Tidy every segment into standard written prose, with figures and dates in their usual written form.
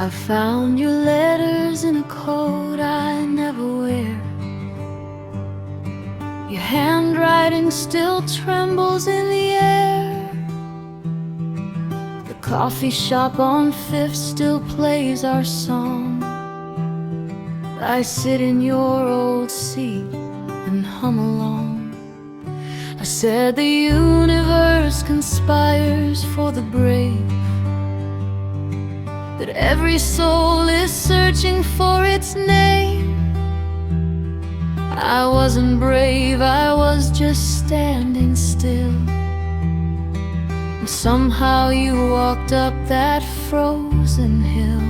I found your letters in a coat I never wear. Your handwriting still trembles in the air. The coffee shop on Fifth still plays our song. I sit in your old seat and hum along. I said the universe conspires for the brave, that every soul is searching for its name. I wasn't brave, I was just standing still, and somehow you walked up that frozen hill.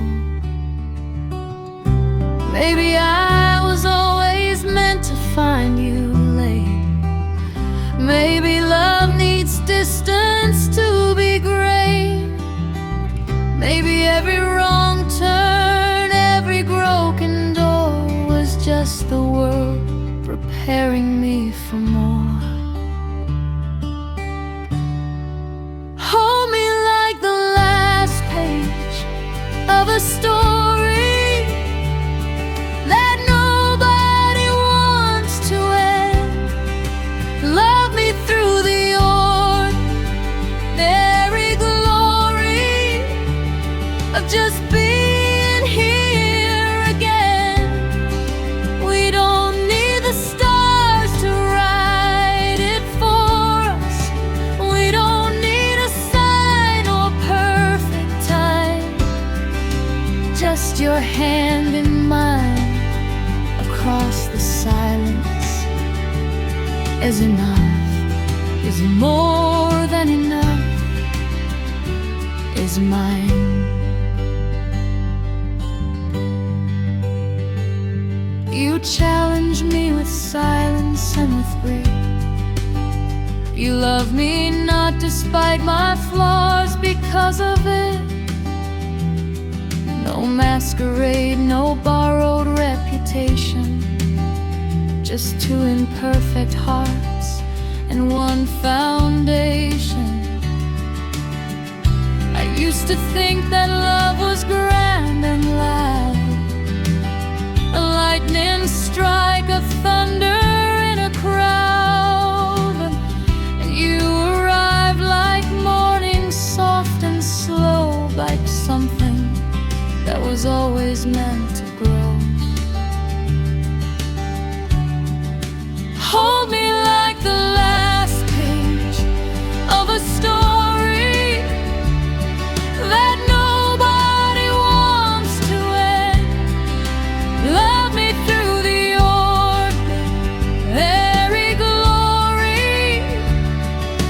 Maybe I was always meant to find you late. Maybe love needs distance to be great. Maybe every wrong turn, every broken door was just the world preparing me for more. Hold me like the last page of a story that nobody wants to end. Love me through the ordinary glory of just being here again. We don't need the stars to write it for us. We don't need a sign or perfect time. Just your hand in mine across the silence is enough, is more than enough, is mine. You challenge me with silence and with grief. You love me not despite my flaws, because of it. No masquerade, no borrowed reputation, just two imperfect hearts and one foundation. I used to think that love was grand and loud, a lightning strike, a thunder in a crowd. And you arrived like morning, soft and slow, like something that was always meant to grow. Hold me like the last page of a story that nobody wants to end. Love me through the ordinary glory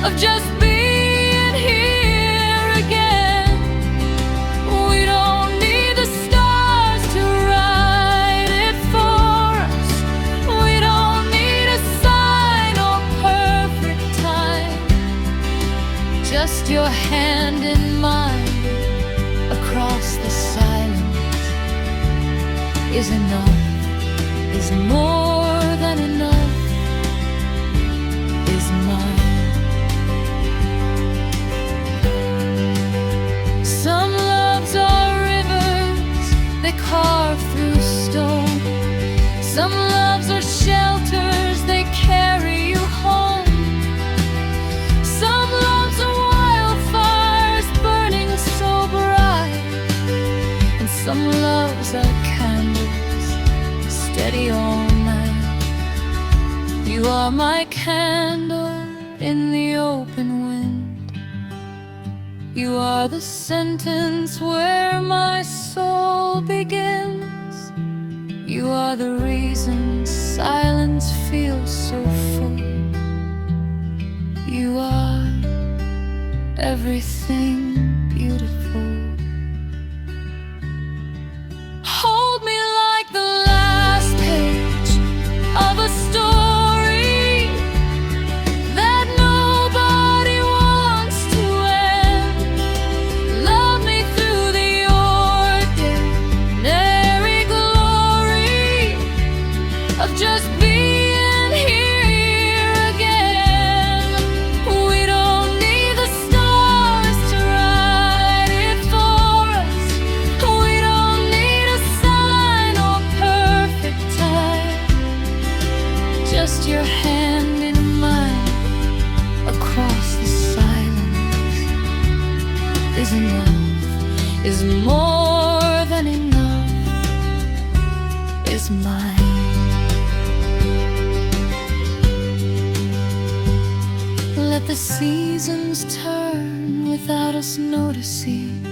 of just being here again. We don't need the stars to write it for us. We don't need a sign or perfect time. Just your hand in mine across the silence is enough, is more than enough, is mine. Some loves are rivers they carve through stone. Some loves are shelters they carry you home. Some loves are wildfires burning so bright, and some loves are candles steady all night. You are my candle in the open wind. You are the sentence where my soul begins. You are the reason silence feels so full. You are everything beautiful. Hold me like the last page of a story that nobody wants to end. Love me through the ordinary glory of just being here again. We don't need the stars to rise. is enough, is more than enough, is mine. Let the seasons turn without us noticing.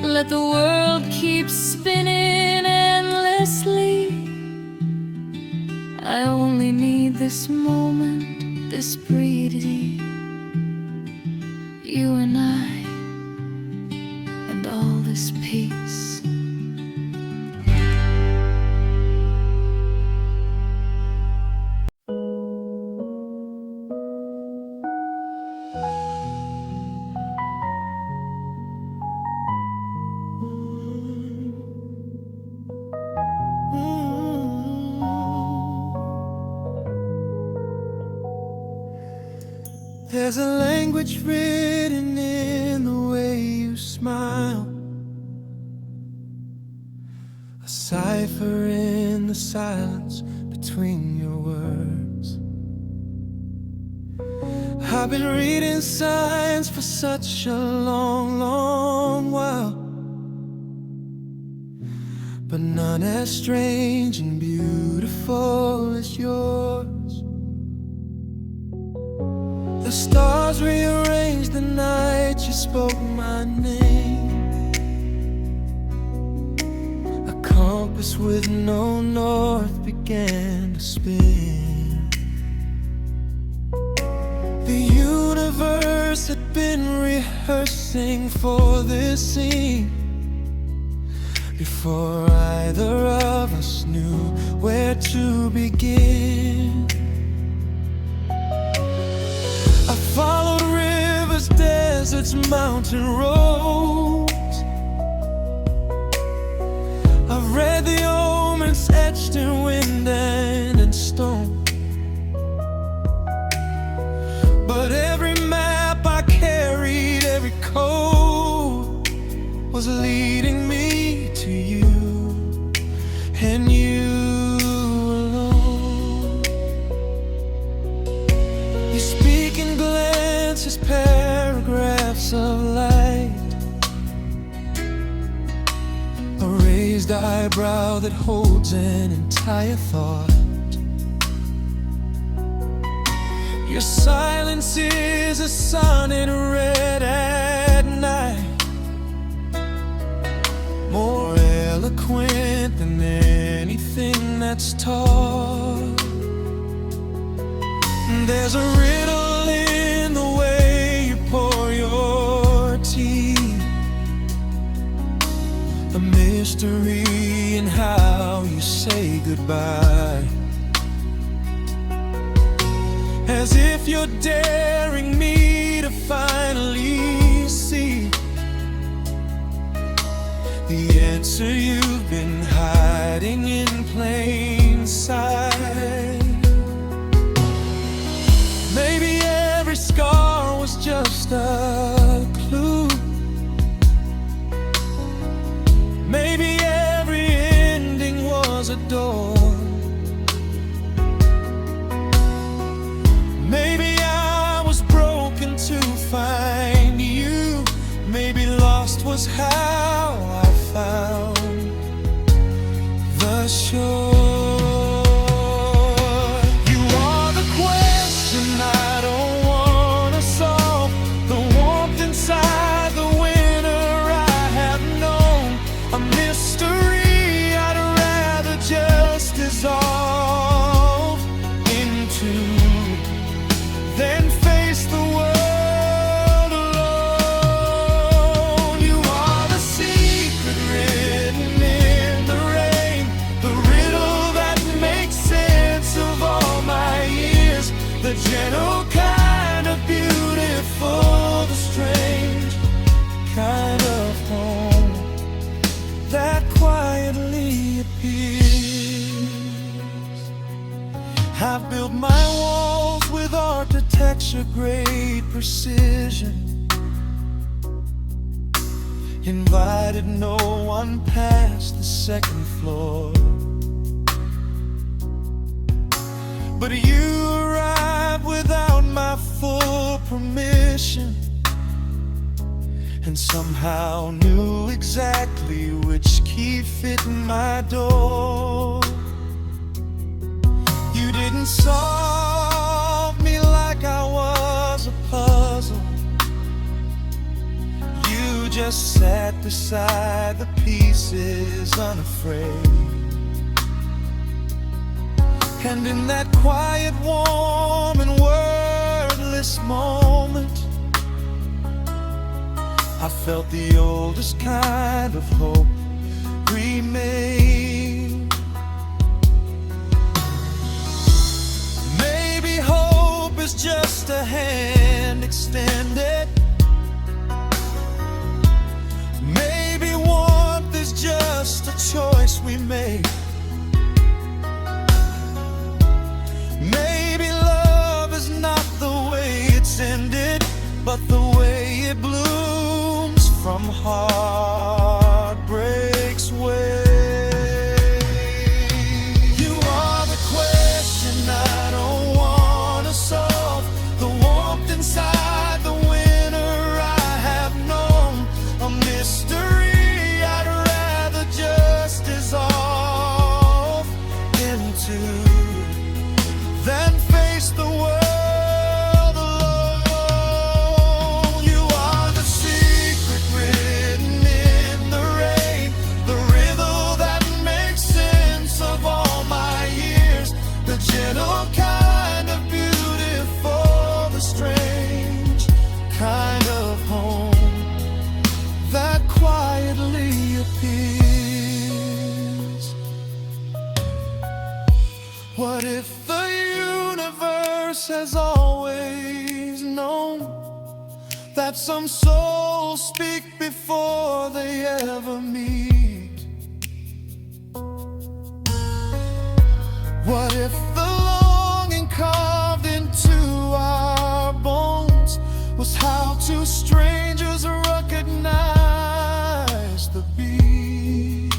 Let the world keep spinning endlessly. I only need this moment, this breathing. You and I, and all this peace. There's a language written in the way you smile, a cipher in the silence between your words. I've been reading signs for such a long, long while, but none as strange and beautiful as yours. The stars rearranged the night you spoke my name. A compass with no north began to spin. The universe had been rehearsing for this scene before either of us knew where to begin. I followed rivers, deserts, mountain roads. I've read the omens etched in wind and in stone. But every map I carried, every code was leading me to you and you. Paragraphs of light, a raised eyebrow that holds an entire thought. Your silence is a sonnet read at night, more eloquent than anything that's taught. There's a riddle in the way you pour your tea, a mystery in how you say goodbye, as if you're daring me to finally see the answer you've been hiding in plain sight. Maybe every scar was just a clue. Maybe every ending was a door. Maybe I was broken to find you. Maybe lost was how I found the shore. I've built my walls with architecture grade precision, invited no one past the second floor. But you arrived without my full permission, and somehow knew exactly which key fit my door. You didn't solve me like I was a puzzle. You just sat beside the pieces unafraid. And in that quiet, warm and wordless moment, I felt the oldest kind of hope remain. Maybe hope is just a hand extended. Maybe warmth is just a choice we make. Maybe love is not the way it's ended, but the way it blooms from heartbreak's way. You are the question I don't wanna solve, the warmth inside the winter I have known, a mystery I'd rather just dissolve into than face the world alone. You are the secret written in the rain, the riddle that makes sense of all my years, the gentle kind of beautiful, the strange kind of home that quietly appears. What if the universe has always known that some souls speak before they ever meet? What if the longing carved into our bones was how two strangers recognize the beat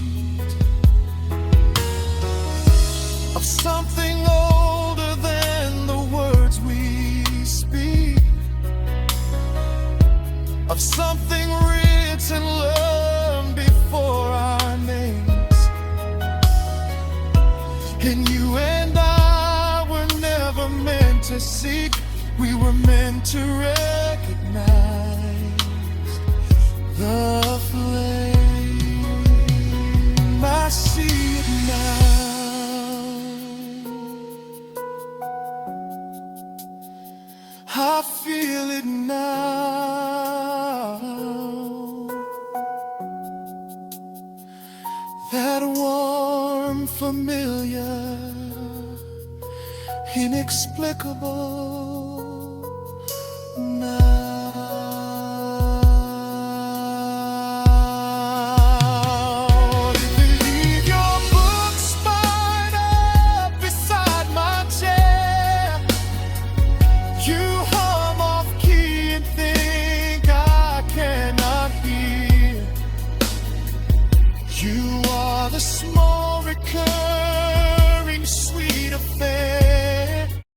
of something older than the words we speak, of something written learned before our names? And you and I were never meant to seek, we were meant to recognize the flame. I see it now. I feel it now. That warm, familiar, inexplicable